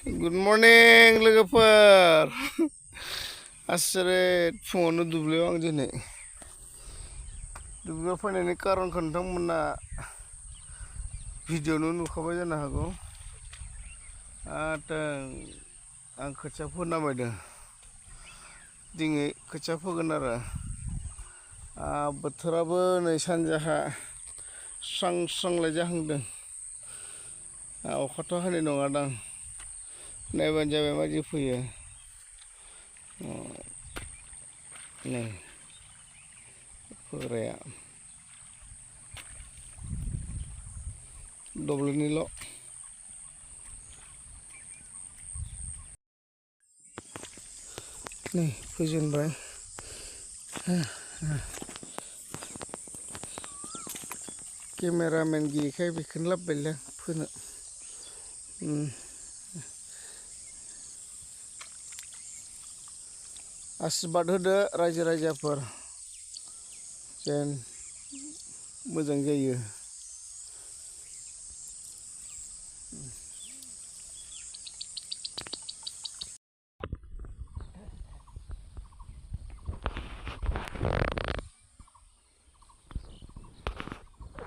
Good morning, logoper. Asret phone duble wang jene. Duble phone ni karon khantang muna video nu khabai jana hago. Atang ang khacha phone na maida. Dingi khacha phogan ara. Bothorabo nei sanjaha sang la jahangdeng. Okhato hani nonga dang. Naiban jabe maji fuya. Nei. Korea. Double nilo. Nei, fusion bray. Cameraman gi khai bi khin lap bel la phuna. Asbad hoda raja-rajaफोर जेन मोजां जायो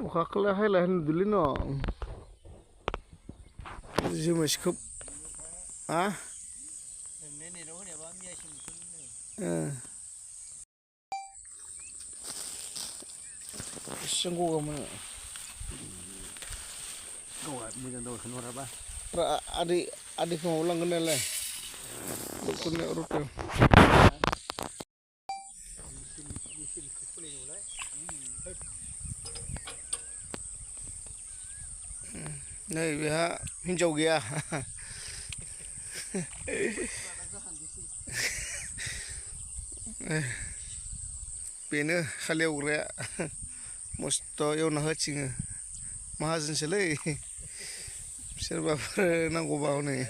अखाखौलाय हायलाय नुदोंलै न' जोमैसो हा Senggo gaman. Gawa mojan daw kenora ba. Adik mau ulang kenal lah. Bukan rute. Nei biha hinjau gaya. Bener khali ure. Mosto euna hacing mahazin selai serbaफोर नांगौ बा हनै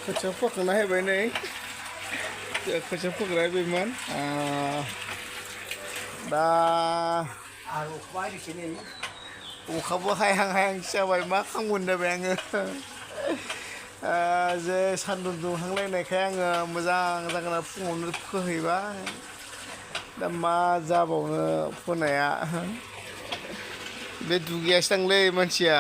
खोथिया फोखांना हैबाय नै खोथिया फोग्रा हैबायमोन दा आरो अखा हायसै नै अखाबो हायहां जाबाय मा खालामगोन जाबाय आङो जे सान्दुं दुंहांलायनायखाय आङो मोजां जागोन फुङावनो फोहैबाय दा मा जाबावनो फोनाया बे दुगैयासै दांलै मानसिया